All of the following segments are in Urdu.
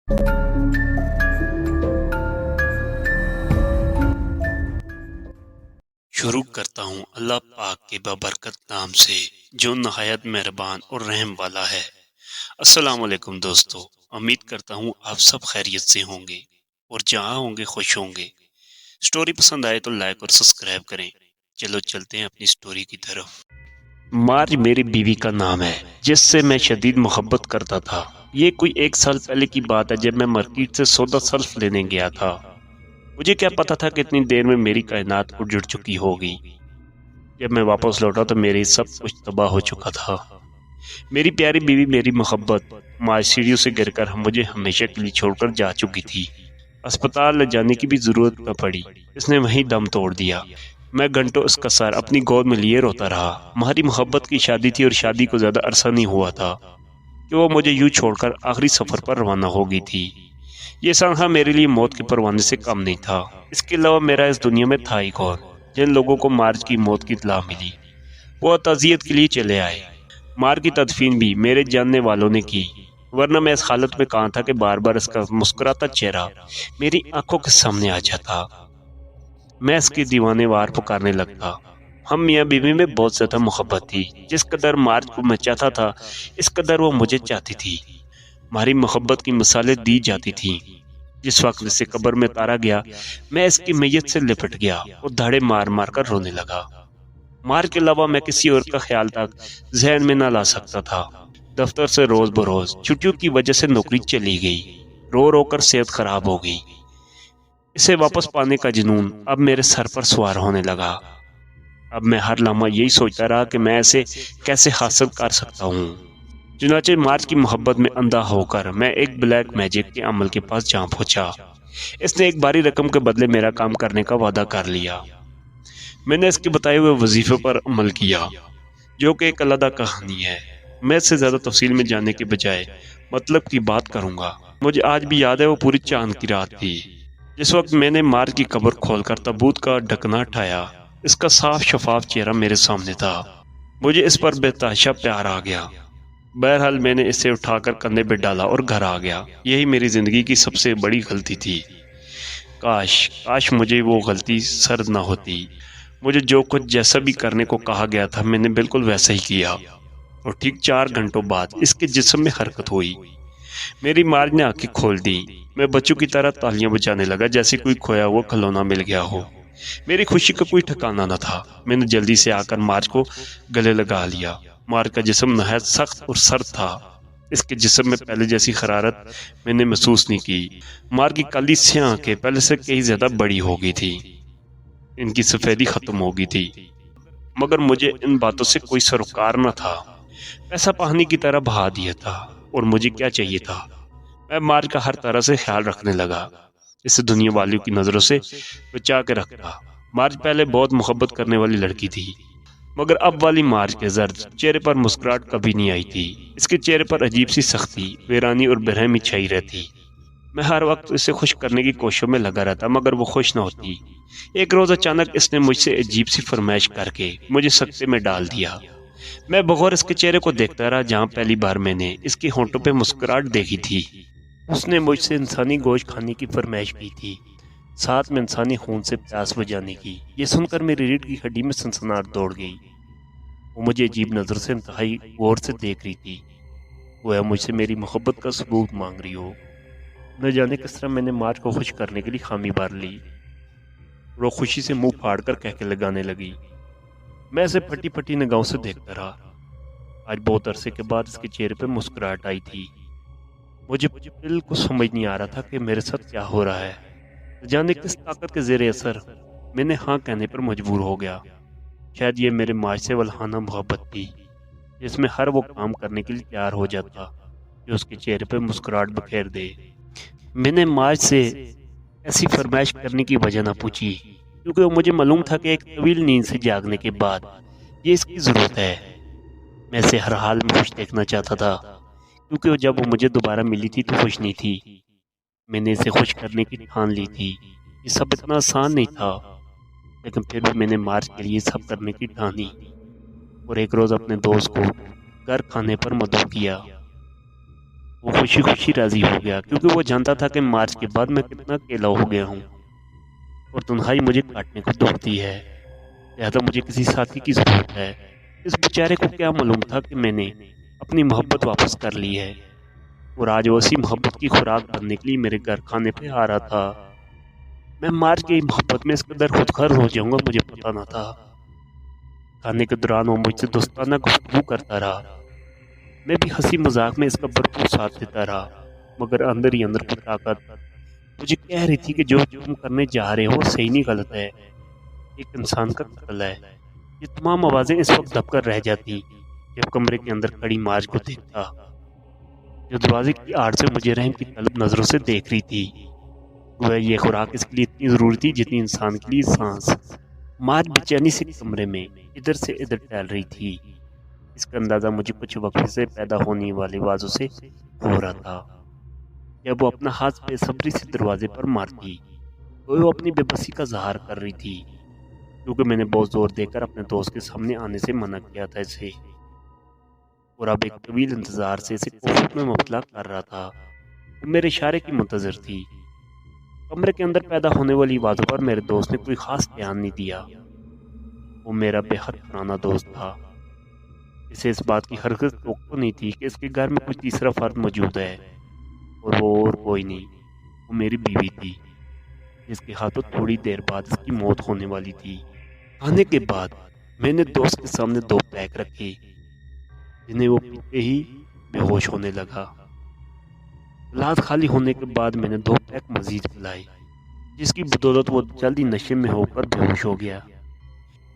شروع کرتا ہوں اللہ پاک کے بابرکت نام سے جو نہایت مہربان اور رحم والا ہے۔ السلام علیکم دوستو، امید کرتا ہوں آپ سب خیریت سے ہوں گے اور جہاں ہوں گے خوش ہوں گے۔ سٹوری پسند آئے تو لائک اور سبسکرائب کریں۔ چلو چلتے ہیں اپنی سٹوری کی طرف۔ مارج میری بیوی کا نام ہے جس سے میں شدید محبت کرتا تھا۔ یہ کوئی 1 سال پہلے کی بات ہے جب میں مارکیٹ سے سودا سلف لینے گیا تھا۔ مجھے کیا پتا تھا کہ اتنی دیر میں میری کائنات اجڑ چکی ہوگی۔ جب میں واپس لوٹا تو میری سب کچھ تباہ ہو چکا تھا۔ میری پیاری بیوی، میری محبت، ماں سیڑھیوں سے گر کر مجھے ہمیشہ کے لیے چھوڑ کر جا چکی تھی۔ اسپتال لے جانے کی بھی ضرورت نہ پڑی، اس نے وہیں دم توڑ دیا۔ میں گھنٹوں اس کا سر اپنی گود میں لیے روتا رہا۔ ہماری محبت کی شادی تھی اور شادی کو زیادہ عرصہ نہیں ہوا تھا کہ وہ مجھے یوں چھوڑ کر آخری سفر پر روانہ ہو گئی تھی۔ یہ سانحہ میرے لیے موت کے پروانے سے کم نہیں تھا۔ اس کے علاوہ میرا اس دنیا میں تھا ہی کون؟ جن لوگوں کو مارج کی موت کی اطلاع ملی وہ تعزیت کے لیے چلے آئے۔ مار کی تدفین بھی میرے جاننے والوں نے کی، ورنہ میں اس حالت میں کہاں تھا کہ بار بار اس کا مسکراتا چہرہ میری آنکھوں کے سامنے آ جاتا۔ میں اس کی دیوانے وار پکارنے لگتا۔ ہم میاں بیوی میں بہت زیادہ محبت تھی۔ جس قدر مارج کو میں چاہتا تھا اس قدر وہ مجھے چاہتی تھی۔ ہماری محبت کی مثالیں دی جاتی تھیں۔ جس وقت اسے قبر میں اتارا گیا میں اس کی میت سے لپٹ گیا اور دھاڑے مار مار کر رونے لگا۔ مار کے علاوہ میں کسی اور کا خیال تک ذہن میں نہ لا سکتا تھا۔ دفتر سے روز بروز چھٹیوں کی وجہ سے نوکری چلی گئی۔ رو رو کر صحت خراب ہو گئی۔ اسے واپس پانے کا جنون اب میرے سر پر سوار ہونے لگا۔ اب میں ہر لمحہ یہی سوچتا رہا کہ میں اسے کیسے حاصل کر سکتا ہوں۔ چنانچہ مارج کی محبت میں اندھا ہو کر میں ایک بلیک میجک کے عمل کے پاس جا پہنچا۔ اس نے ایک باری رقم کے بدلے میرا کام کرنے کا وعدہ کر لیا۔ میں نے اس کے بتائے ہوئے وظیفے پر عمل کیا جو کہ ایک علیحدہ کہانی ہے۔ میں اس سے زیادہ تفصیل میں جانے کے بجائے مطلب کی بات کروں گا۔ مجھے آج بھی یاد ہے وہ پوری چاند کی رات تھی جس وقت میں نے مارج کی قبر کھول کر تابوت کا ڈھکنا اٹھایا۔ اس کا صاف شفاف چہرہ میرے سامنے تھا۔ مجھے اس پر بے تحاشا پیار آ گیا۔ بہرحال میں نے اسے اٹھا کر کندھے پہ ڈالا اور گھر آ گیا۔ یہی میری زندگی کی سب سے بڑی غلطی تھی۔ کاش مجھے وہ غلطی سرد نہ ہوتی۔ مجھے جو کچھ جیسا بھی کرنے کو کہا گیا تھا میں نے بالکل ویسا ہی کیا، اور ٹھیک 4 گھنٹوں بعد اس کے جسم میں حرکت ہوئی۔ میری مارج نے آنکھیں کھول دی۔ میں بچوں کی طرح تالیاں بجانے لگا جیسے کوئی کھویا ہوا کھلونا مل گیا ہو۔ میری خوشی کا کوئی ٹھکانہ نہ تھا۔ میں نے جلدی سے آ کر مارج کو گلے لگا لیا۔ مارج کا جسم نہایت سخت اور سرد تھا۔ اس کے جسم میں پہلے جیسی حرارت میں نے محسوس نہیں کی۔ مارج کی کالی سیاہ آنکھیں پہلے سے کہیں زیادہ بڑی ہو گئی تھی۔ ان کی سفیدی ختم ہو گئی تھی، مگر مجھے ان باتوں سے کوئی سروکار نہ تھا۔ پیسہ پانی کی طرح بہا دیا تھا، اور مجھے کیا چاہیے تھا؟ میں مارج کا ہر طرح سے خیال رکھنے لگا، اسے دنیا والیوں کی نظروں سے بچا کے رکھتا۔ مارج پہلے بہت محبت کرنے والی لڑکی تھی، مگر اب والی مارج کے زرد چہرے پر مسکراہٹ کبھی نہیں آئی تھی۔ اس کے چہرے پر عجیب سی سختی، ویرانی اور برہمی چھائی رہتی۔ میں ہر وقت اسے خوش کرنے کی کوششوں میں لگا رہتا مگر وہ خوش نہ ہوتی۔ ایک روز اچانک اس نے مجھ سے عجیب سی فرمائش کر کے مجھے سکتے میں ڈال دیا۔ میں بغور اس کے چہرے کو دیکھتا رہا جہاں پہلی بار میں نے اس کے ہونٹوں پہ مسکراہٹ دیکھی تھی۔ اس نے مجھ سے انسانی گوشت کھانے کی فرمائش کی تھی، ساتھ میں انسانی خون سے پیاس بجھانے کی۔ یہ سن کر میری ریڑھ کی ہڈی میں سنسناہٹ دوڑ گئی۔ وہ مجھے عجیب نظر سے انتہائی غور سے دیکھ رہی تھی، گویا مجھ سے میری محبت کا ثبوت مانگ رہی ہو۔ نہ جانے کس طرح میں نے مارج کو خوش کرنے کے لیے خامی بھر لی، اور وہ خوشی سے منہ پھاڑ کر کہہ کے لگانے لگی۔ میں اسے پھٹی پھٹی نگاہوں سے دیکھتا رہا۔ آج بہت عرصے کے بعد اس کے چہرے پہ مسکراہٹ آئی تھی۔ مجھے بالکل سمجھ نہیں آ رہا تھا کہ میرے ساتھ کیا ہو رہا ہے۔ نہ جانے کس طاقت کے زیر اثر میں نے ہاں کہنے پر مجبور ہو گیا۔ شاید یہ میرے مارج سے ولہانہ محبت تھی جس میں ہر وہ کام کرنے کے لیے تیار ہو جاتا جو اس کے چہرے پہ مسکراہٹ بکھیر دے۔ میں نے مارج سے ایسی فرمائش کرنے کی وجہ نہ پوچھی کیونکہ وہ مجھے معلوم تھا کہ ایک طویل نیند سے جاگنے کے بعد یہ اس کی ضرورت ہے۔ میں اسے ہر حال میں خوش دیکھنا چاہتا تھا کیونکہ جب وہ مجھے دوبارہ ملی تھی تو خوش نہیں تھی۔ میں نے اسے خوش کرنے کی ٹھان لی تھی۔ یہ سب اتنا آسان نہیں تھا، لیکن پھر بھی میں نے مارج کے لیے سب کرنے کی ٹھانی، اور ایک روز اپنے دوست کو گھر کھانے پر مدعو کیا۔ وہ خوشی خوشی راضی ہو گیا کیونکہ وہ جانتا تھا کہ مارچ کے بعد میں کتنا اکیلا ہو گیا ہوں اور تنہائی مجھے کاٹنے کو دوڑتی ہے، لہذا مجھے کسی ساتھی کی ضرورت ہے۔ اس بیچارے کو کیا معلوم تھا کہ میں نے اپنی محبت واپس کر لی ہے اور آج وہ اسی محبت کی خوراک بننے کے لیے میرے گھر کھانے پہ آ رہا تھا۔ میں مارچ کی محبت میں اس قدر خود غرض ہو جاؤں گا مجھے پتا نہ تھا۔ کھانے کے دوران وہ مجھ سے دوستانہ گفتگو کرتا رہا، میں بھی ہنسی مذاق میں اس کا بھرپور ساتھ دیتا رہا، مگر اندر ہی اندر کچھ طاقت مجھے کہہ رہی تھی کہ جو تم کرنے جا رہے ہو صحیح نہیں غلط ہے، ایک انسان کا قتل ہے۔ یہ تمام آوازیں اس وقت دب کر رہ جاتی جب کمرے کے اندر کھڑی مارچ کو دیکھتا، جو دروازے کی آڑ سے مجھے رحم کی طلب نظروں سے دیکھ رہی تھی، گویا یہ خوراک اس کے لیے اتنی ضروری تھی جتنی انسان کے لیے سانس۔ مارچ بے چینی سے کمرے میں ادھر سے ادھر ٹہل رہی تھی، اس کا اندازہ مجھے کچھ وقت سے پیدا ہونے والی آوازوں سے ہو رہا تھا۔ جب وہ اپنا ہاتھ بے صبری سے دروازے پر مارتی تو وہ اپنی بے بسی کا اظہار کر رہی تھی، کیونکہ میں نے بہت زور دے کر اپنے دوست کے سامنے آنے سے منع کیا تھا اسے، اور اب ایک طویل انتظار سے اسے کوفت میں مبتلا کر رہا تھا۔ وہ میرے اشارے کی منتظر تھی۔ کمرے کے اندر پیدا ہونے والی آوازوں پر میرے دوست نے کوئی خاص دھیان نہیں دیا۔ وہ میرا بے حد پرانا دوست تھا، اسے اس بات کی ہرگز توقع نہیں تھی کہ اس کے گھر میں کوئی تیسرا فرد موجود ہے، اور وہ اور کوئی نہیں، وہ میری بیوی تھی، جس کے ہاتھوں تھوڑی دیر بعد اس کی موت ہونے والی تھی۔ کھانے کے بعد میں نے دوست کے سامنے 2 پیک رکھے، جنہیں وہ پیتے ہی بے ہوش ہونے لگا۔ گلاس خالی ہونے کے بعد میں نے 2 پیک مزید پلائے، جس کی بدولت وہ جلدی نشے میں ہو کر بے ہوش ہو گیا۔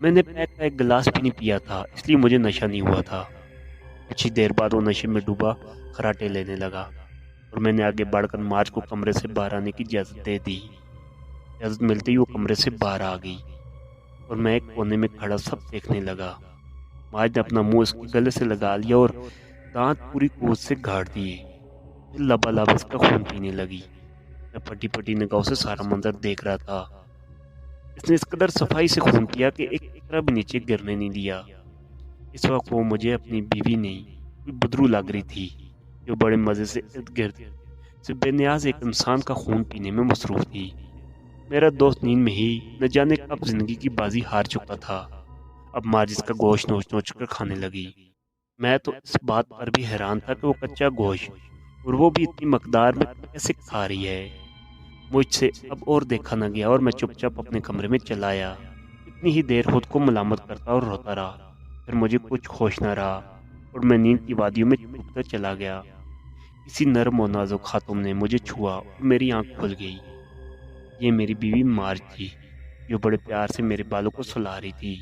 میں نے پیک کا ایک گلاس بھی نہیں پیا تھا، اس لیے مجھے نشہ نہیں ہوا تھا۔ کچھ ہی دیر بعد وہ نشے میں ڈوبا خراٹے لینے لگا، اور میں نے آگے بڑھ کر مارچ کو کمرے سے باہر آنے کی اجازت دے دی۔ اجازت ملتے ہی وہ کمرے سے باہر آ گئی، اور میں ایک کونے میں کھڑا سب دیکھنے لگا۔ مارچ نے اپنا منہ اس کے گلے سے لگا لیا اور دانت پوری قوت سے گھاڑ دیے، لبالب اس کا خون پینے لگی۔ میں پھٹی پھٹی نگاہوں سے سارا منظر دیکھ رہا تھا۔ اس نے اس قدر صفائی سے خون پیا کہ ایک قطرہ بھی نیچے گرنے نہیں دیا۔ اس وقت وہ مجھے اپنی بیوی نہیں، کوئی بدرو لگ رہی تھی، جو بڑے مزے سے ارد گرد سے بے نیاز ایک انسان کا خون پینے میں مصروف تھی۔ میرا دوست نیند میں ہی نہ جانے کب زندگی کی بازی ہار چکا تھا۔ اب مارچ اس کا گوشت نوچ نوچ کر کھانے لگی۔ میں تو اس بات پر بھی حیران تھا کہ وہ کچا گوشت، اور وہ بھی اتنی مقدار میں، کیسے کھا رہی ہے۔ مجھ سے اب اور دیکھا نہ گیا اور میں چپ چاپ اپنے کمرے میں چلا آیا۔ اتنی ہی دیر خود کو ملامت کرتا اور روتا رہا، پھر مجھے کچھ ہوش نہ رہا اور میں نیند کی وادیوں میں چھپ کر چلا گیا۔ کسی نرم و نازک خاتون نے مجھے چھوا اور میری آنکھ کھل گئی۔ یہ میری بیوی مارچ تھی، جو بڑے پیار سے میرے بالوں کو سلا رہی تھی۔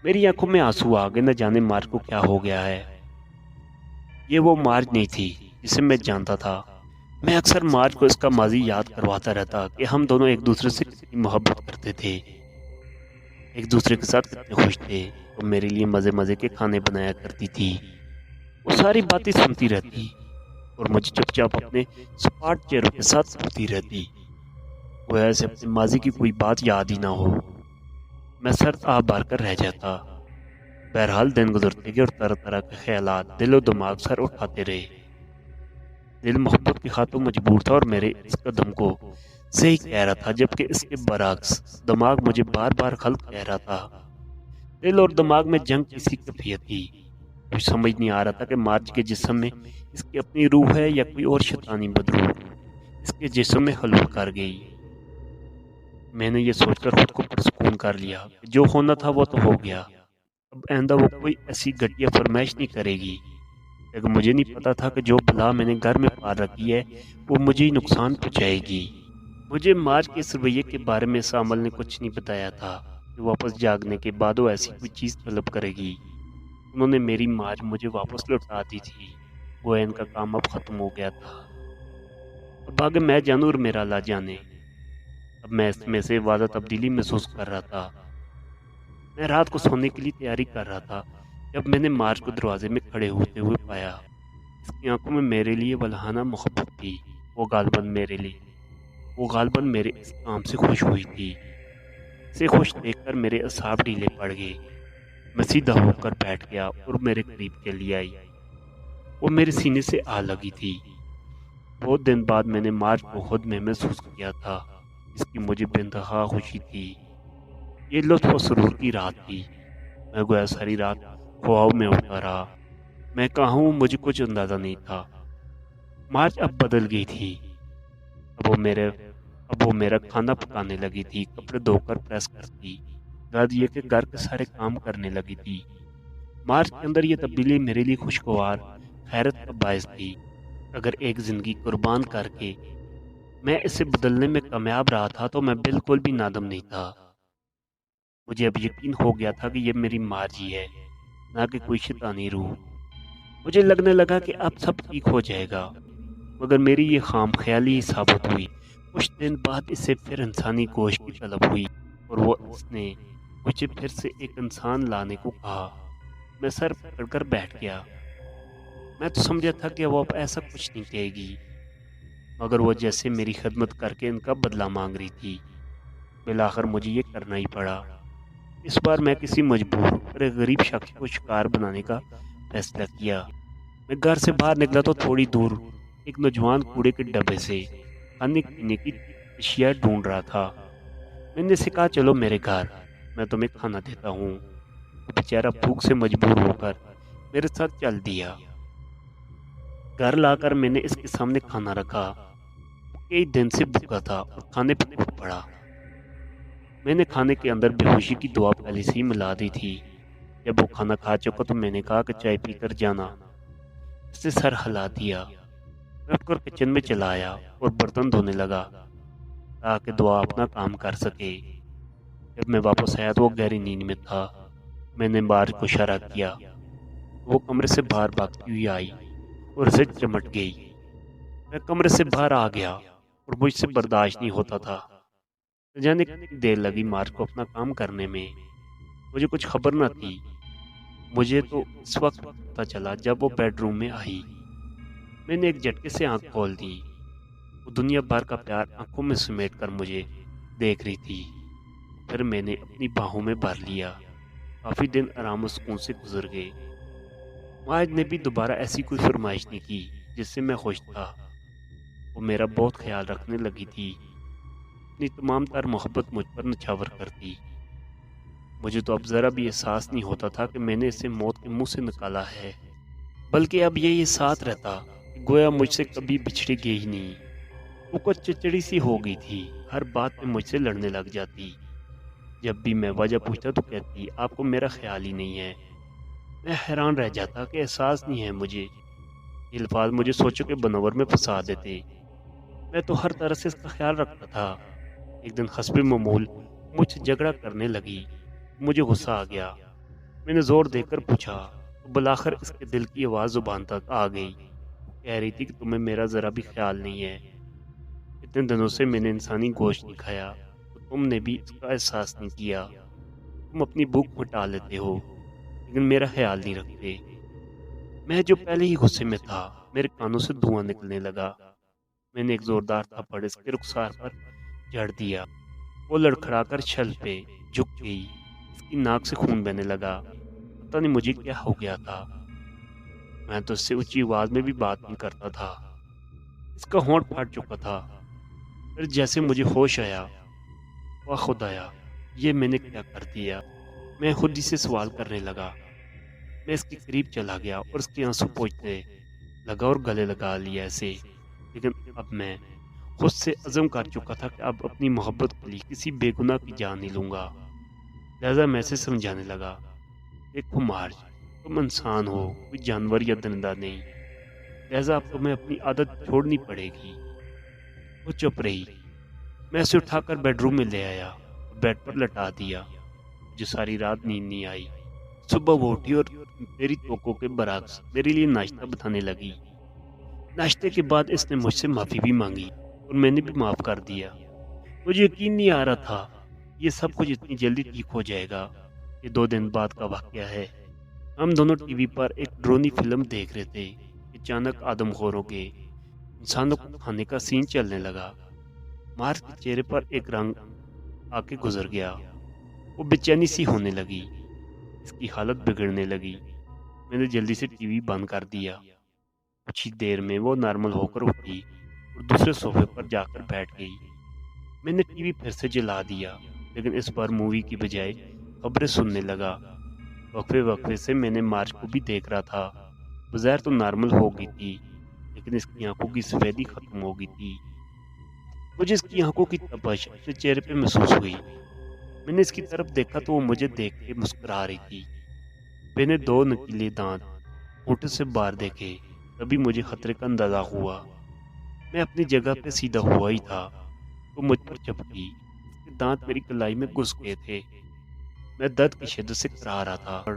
میری آنکھوں میں آنسو آ گئے، نہ جانے مارچ کو کیا ہو گیا ہے۔ یہ وہ مارچ نہیں تھی جسے میں جانتا تھا۔ میں اکثر مارچ کو اس کا ماضی یاد کرواتا رہتا کہ ہم دونوں ایک دوسرے سے کتنی محبت کرتے تھے، ایک دوسرے کے ساتھ کتنے خوش تھے۔ وہ میرے لیے مزے مزے کے کھانے بنایا کرتی تھی، وہ ساری باتیں سنتی رہتی اور مجھے چپ چاپ اپنے سپاٹ چہروں کے ساتھ سنتی رہتی، وہ ایسے اپنے ماضی کی کوئی بات یاد ہی نہ ہو۔ میں سر آب بھر کر رہ جاتا۔ بہرحال دن گزرتے گئے اور طرح طرح کے خیالات دل و دماغ سر اٹھاتے رہے۔ دل محبت کی خاطر مجبور تھا اور میرے اس قدم کو صحیح کہہ رہا تھا، جبکہ اس کے برعکس دماغ مجھے بار بار غلط کہہ رہا تھا۔ دل اور دماغ میں جنگ کسی کیفیت تھی، کچھ سمجھ نہیں آ رہا تھا کہ مارچ کے جسم میں اس کی اپنی روح ہے یا کوئی اور شیطانی بدروح اس کے جسم میں حلول کر گئی۔ میں نے یہ سوچ کر خود کو پرسکون کر لیا کہ جو ہونا تھا وہ تو ہو گیا، اب آئندہ وہ کوئی ایسی گھٹیا فرمائش نہیں کرے گی۔ لیکن مجھے نہیں پتا تھا کہ جو بلا میں نے گھر میں پال رکھی ہے وہ مجھے ہی نقصان پہنچائے گی۔ مجھے مارچ کے اس رویے کے بارے میں اس عمل نے کچھ نہیں بتایا تھا کہ واپس جاگنے کے بعد وہ ایسی کوئی چیز طلب کرے گی۔ انہوں نے میری مارچ مجھے واپس لوٹا دی تھی، وہ ان کا کام اب ختم ہو گیا تھا۔ اب آگے میں جانوں اور میرا اللہ جانے۔ اب میں اس میں سے واضح تبدیلی محسوس کر رہا تھا۔ میں رات کو سونے کے لیے تیاری کر رہا تھا جب میں نے مارچ کو دروازے میں کھڑے ہوتے ہوئے پایا۔ اس کی آنکھوں میں میرے لیے ولہانہ محبت تھی، وہ غالباً میرے اس کام سے خوش ہوئی تھی۔ اسے خوش دیکھ کر میرے اعصاب ڈھیلے پڑ گئے۔ میں سیدھا ہو کر بیٹھ گیا اور میرے قریب چلی آئی۔ وہ میرے سینے سے آ لگی تھی۔ بہت دن بعد میں نے مارچ کو خود میں محسوس کیا تھا، جس کی مجھے بے انتہا خوشی تھی۔ یہ لطف و سرور کی رات تھی۔ میں گویا ساری رات خواب میں اٹھتا رہا۔ میں کہاں ہوں مجھے کچھ اندازہ نہیں تھا۔ مارچ اب بدل گئی تھی۔ اب وہ میرا کھانا پکانے لگی تھی، کپڑے دھو کر پریس کرتی، یاد یہ کہ گھر کے سارے کام کرنے لگی تھی۔ مارچ کے اندر یہ تبدیلی میرے لیے خوشگوار حیرت کا باعث تھی۔ اگر ایک زندگی قربان کر کے میں اسے بدلنے میں کامیاب رہا تھا تو میں بالکل بھی نادم نہیں تھا۔ مجھے اب یقین ہو گیا تھا کہ یہ میری مارجی ہے، نہ کہ کوئی شیطانی روح۔ مجھے لگنے لگا کہ اب سب ٹھیک ہو جائے گا، مگر میری یہ خام خیالی ہی ثابت ہوئی۔ کچھ دن بعد اسے پھر انسانی گوشت کی طلب ہوئی اور اس نے مجھے پھر سے ایک انسان لانے کو کہا۔ میں سر پکڑ کر بیٹھ گیا۔ میں تو سمجھا تھا کہ وہ اب ایسا کچھ نہیں کہے گی، مگر وہ جیسے میری خدمت کر کے ان کا بدلہ مانگ رہی تھی۔ بالآخر مجھے یہ کرنا ہی پڑا۔ اس بار میں کسی مجبور اور ایک غریب شخص کو شکار بنانے کا فیصلہ کیا۔ میں گھر سے باہر نکلا تو تھوڑی دور ایک نوجوان کوڑے کے ڈبے سے کھانے پینے کی اشیاء ڈھونڈ رہا تھا۔ میں نے اسے کہا، چلو میرے گھر، میں تمہیں کھانا دیتا ہوں۔ وہ بیچارہ بھوک سے مجبور ہو کر میرے ساتھ چل دیا۔ گھر لا کر میں نے اس کے سامنے کھانا رکھا۔ کئی دن سے بھوکا تھا اور کھانے پہ ٹوٹ پڑا۔ میں نے کھانے کے اندر بے ہوشی کی دوا پہلے سے ہی ملا دی تھی۔ جب وہ کھانا کھا چکا تو میں نے کہا کہ چائے پی کر جانا۔ اس نے سر ہلا دیا۔ میں اٹھ کر کچن میں چلا آیا اور برتن دھونے لگا تاکہ دعا اپنا کام کر سکے۔ جب میں واپس آیا تو وہ گہری نیند میں تھا۔ میں نے بارش کو اشارہ کیا۔ وہ کمرے سے باہر بھاگتی ہوئی آئی اور اسے چمٹ گئی۔ میں کمرے سے باہر آ گیا اور مجھ سے برداشت نہیں ہوتا تھا۔ نہ جانے کتنی دیر لگی مارچ کو اپنا کام کرنے میں۔ مجھے کچھ خبر نہ تھی۔ مجھے تو اس وقت پتہ چلا جب وہ بیڈ روم میں آئی۔ میں نے ایک جھٹکے سے آنکھ کھول دی۔ وہ دنیا بھر کا پیار آنکھوں میں سمیٹ کر مجھے دیکھ رہی تھی۔ پھر میں نے اپنی باہوں میں بھر لیا۔ کافی دن آرام و سکون سے گزر گئے۔ مارچ نے بھی دوبارہ ایسی کوئی فرمائش نہیں کی جس سے میں خوش تھا۔ وہ میرا بہت خیال رکھنے لگی تھی، اپنی تمام تر محبت مجھ پر نچھاور کرتی۔ مجھے تو اب ذرا بھی احساس نہیں ہوتا تھا کہ میں نے اسے موت کے منہ سے نکالا ہے، بلکہ اب یہ ساتھ رہتا کہ گویا مجھ سے کبھی بچھڑی گئی ہی نہیں۔ وہ کچھ چچڑی سی ہو گئی تھی، ہر بات میں مجھ سے لڑنے لگ جاتی۔ جب بھی میں وجہ پوچھتا تو کہتی، آپ کو میرا خیال ہی نہیں ہے۔ میں حیران رہ جاتا کہ احساس نہیں ہے مجھے۔ یہ الفاظ مجھے سوچوں کے بنور میں پھنسا دیتے۔ میں تو ہر طرح سے اس کا خیال رکھتا تھا۔ ایک دن حسب معمول مجھ سے جھگڑا کرنے لگی۔ مجھے غصہ آ گیا۔ میں نے زور دے کر پوچھا تو بالآخر اس کے دل کی آواز زبان تک آ گئی۔ کہہ رہی تھی کہ تمہیں میرا ذرا بھی خیال نہیں ہے۔ اتنے دنوں سے میں نے انسانی گوشت نہیں کھایا تو تم نے بھی اس کا احساس نہیں کیا۔ تم اپنی بھوک مٹا لیتے ہو لیکن میرا خیال نہیں رکھتے۔ میں جو پہلے ہی غصے میں تھا، میرے کانوں سے دھواں نکلنے لگا۔ میں نے ایک زوردار تھپڑ اس کے رخسار پر جھڑ دیا۔ وہ لڑکھڑا کر چھل پہ جھک گئی۔ اس کی ناک سے خون بہنے لگا۔ پتہ نہیں مجھے کیا ہو گیا تھا۔ میں تو اس سے اونچی آواز میں بھی بات نہیں کرتا تھا۔ اس کا ہونٹ پھٹ چکا تھا۔ پھر جیسے مجھے ہوش آیا، واہ خدایا، یہ میں نے کیا کر دیا؟ میں خود ہی سے سوال کرنے لگا۔ میں اس کے قریب چلا گیا اور اس کے آنسو پوچھنے لگا اور گلے لگا لیا اسے۔ لیکن اب میں خود سے عزم کر چکا تھا کہ اب اپنی محبت کے لیے کسی بے گناہ کی جان نہیں لوں گا۔ لہذا میں اسے سمجھانے لگا، دیکھو مارج، تم انسان ہو، کوئی جانور یا درندہ نہیں، لہذا اب تمہیں اپنی عادت چھوڑنی پڑے گی۔ وہ چپ رہی۔ میں اسے اٹھا کر بیڈ روم میں لے آیا اور بیڈ پر لٹا دیا۔ مجھے ساری رات نیند نہیں آئی۔ صبح وہ اٹھی اور میری توقع کے برعکس میرے لیے ناشتہ بنانے لگی۔ ناشتے کے بعد اس نے مجھ سے معافی بھی مانگی اور میں نے بھی معاف کر دیا۔ مجھے یقین نہیں آ رہا تھا یہ سب کچھ اتنی جلدی ٹھیک ہو جائے گا۔ یہ 2 دن بعد کا واقعہ ہے۔ ہم دونوں ٹی وی پر ایک ڈرونی فلم دیکھ رہے تھے۔ اچانک آدم خوروں کے انسانوں کو کھانے کا سین چلنے لگا۔ مارچ کے چہرے پر ایک رنگ آ کے گزر گیا۔ وہ بے چینی سی ہونے لگی۔ اس کی حالت بگڑنے لگی۔ میں نے جلدی سے ٹی وی بند کر دیا۔ کچھ ہی دیر میں وہ نارمل ہو کر اٹھی اور دوسرے صوفے پر جا کر بیٹھ گئی۔ میں نے ٹی وی پھر سے جلا دیا، لیکن اس بار مووی کی بجائے خبریں سننے لگا۔ وقفے وقفے سے میں نے مارچ کو بھی دیکھ رہا تھا۔ بظاہر تو نارمل ہو گئی تھی، لیکن اس کی آنکھوں کی سفیدی ختم ہو گئی تھی۔ مجھے اس کی آنکھوں کی تپش اپنے چہرے پہ محسوس ہوئی۔ میں نے اس کی طرف دیکھا تو وہ مجھے دیکھ کے مسکرا رہی تھی۔ میں نے دو نکیلے دانت ہونٹوں سے باہر دیکھے، تبھی مجھے خطرے کا اندازہ ہوا۔ میں اپنی جگہ پہ سیدھا ہوا ہی تھا، وہ مجھ پر چپکی۔ اس کے دانت میری کلائی میں گھس گئے تھے۔ میں درد کی شدت سے کرا رہا تھا اور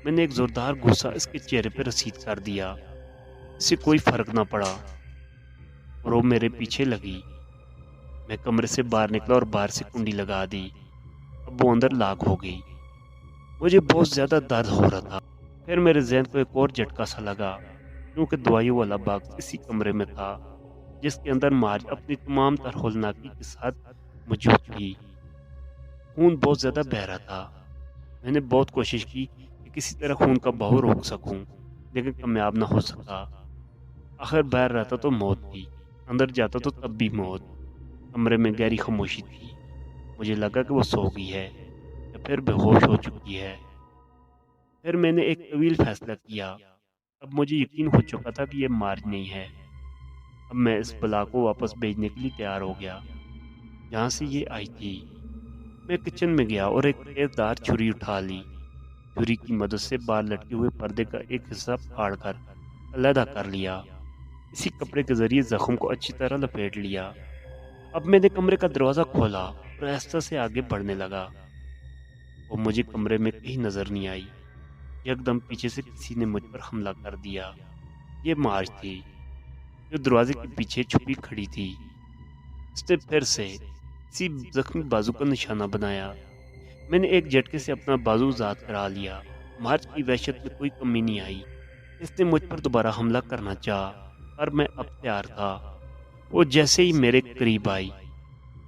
میں نے ایک زوردار غصہ اس کے چہرے پہ رسید کر دیا۔ اس سے کوئی فرق نہ پڑا اور وہ میرے پیچھے لگی۔ میں کمرے سے باہر نکلا اور باہر سے کنڈی لگا دی۔ اب وہ اندر لاک ہو گئی۔ مجھے بہت زیادہ درد ہو رہا تھا۔ پھر میرے ذہن کو ایک اور جھٹکا سا لگا، کیونکہ دوائیوں والا باکس اسی کمرے میں تھا جس کے اندر مارج اپنی تمام تر ہولناکی کے ساتھ موجود تھی۔ خون بہت زیادہ بہہ رہا تھا۔ میں نے بہت کوشش کی کہ کسی طرح خون کا بہاؤ روک سکوں، لیکن کامیاب نہ ہو سکا۔ آخر باہر رہتا تو موت تھی، اندر جاتا تو تب بھی موت۔ کمرے میں گہری خاموشی تھی۔ مجھے لگا کہ وہ سو گئی ہے یا پھر بے ہوش ہو چکی ہے۔ پھر میں نے ایک طویل فیصلہ کیا۔ اب مجھے یقین ہو چکا تھا کہ یہ مارج نہیں ہے۔ اب میں اس بلا کو واپس بھیجنے کے لیے تیار ہو گیا جہاں سے یہ آئی تھی۔ میں کچن میں گیا اور ایک تیزدار چھری اٹھا لی۔ چھری کی مدد سے باہر لٹکے ہوئے پردے کا ایک حصہ پھاڑ کر علیحدہ کر لیا۔ اسی کپڑے کے ذریعے زخم کو اچھی طرح لپیٹ لیا۔ اب میں نے کمرے کا دروازہ کھولا اور آہستہ سے آگے بڑھنے لگا۔ وہ مجھے کمرے میں کہیں نظر نہیں آئی۔ یکدم پیچھے سے کسی نے مجھ پر حملہ کر دیا۔ یہ مارج تھی، جو دروازے کے پیچھے چھپی کھڑی تھی۔ اس نے پھر سے اسی زخمی بازو کا نشانہ بنایا۔ میں نے ایک جھٹکے سے اپنا بازو ذات کرا لیا۔ مارج کی وحشت میں کوئی کمی نہیں آئی۔ اس نے مجھ پر دوبارہ حملہ کرنا چاہا، پر میں اب تیار تھا۔ وہ جیسے ہی میرے قریب آئی،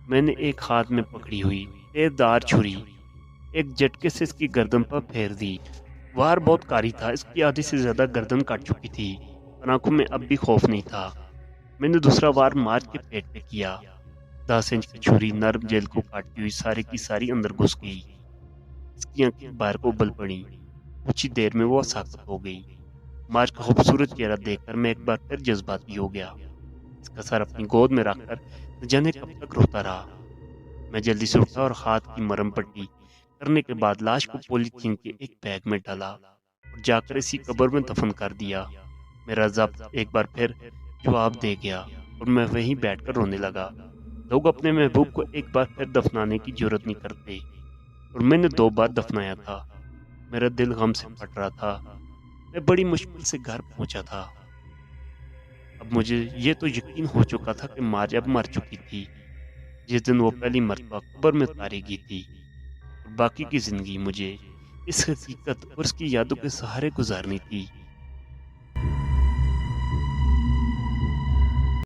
میں نے ایک ہاتھ میں پکڑی ہوئی تیزدار چھری ایک جھٹکے سے اس کی گردن پر پھیر دی۔ وار بہت کاری تھا، اس کی آدھی سے زیادہ گردن کٹ چکی تھی، پر آنکھوں میں اب بھی خوف نہیں تھا۔ میں نے دوسرا وار مارج کے پیٹ پہ کیا۔ 10 انچ کی چھری نرم جلد کو کاٹتی ہوئی سارے کی ساری اندر گھس گئی۔ اس کی آنکھیں باہر کو ابل پڑی۔ کچھ ہی دیر میں وہ ساکت ہو گئی۔ مارج کا خوبصورت چہرہ دیکھ کر میں ایک بار پھر جذباتی ہو گیا۔ اس کا سر اپنی گود میں رکھ کر نہ جانے کب تک روتا رہا۔ میں جلدی سے اٹھا اور ہاتھ کی مرہم پٹی کرنے کے بعد لاش کو پولیتھین کے ایک بیگ میں ڈالا اور جا کر اسی قبر میں دفن کر دیا۔ میرا ضبط ایک بار پھر جواب دے گیا اور میں وہیں بیٹھ کر رونے لگا۔ لوگ اپنے محبوب کو ایک بار پھر دفنانے کی جرات نہیں کرتے، اور میں نے 2 بار دفنایا تھا۔ میرا دل غم سے پھٹ رہا تھا۔ میں بڑی مشکل سے گھر پہنچا تھا۔ اب مجھے یہ تو یقین ہو چکا تھا کہ مارج اب مر چکی تھی، جس دن وہ پہلی مرتبہ قبر میں اتاری گئی تھی، اور باقی کی زندگی مجھے اس حقیقت اور اس کی یادوں کے سہارے گزارنی تھی۔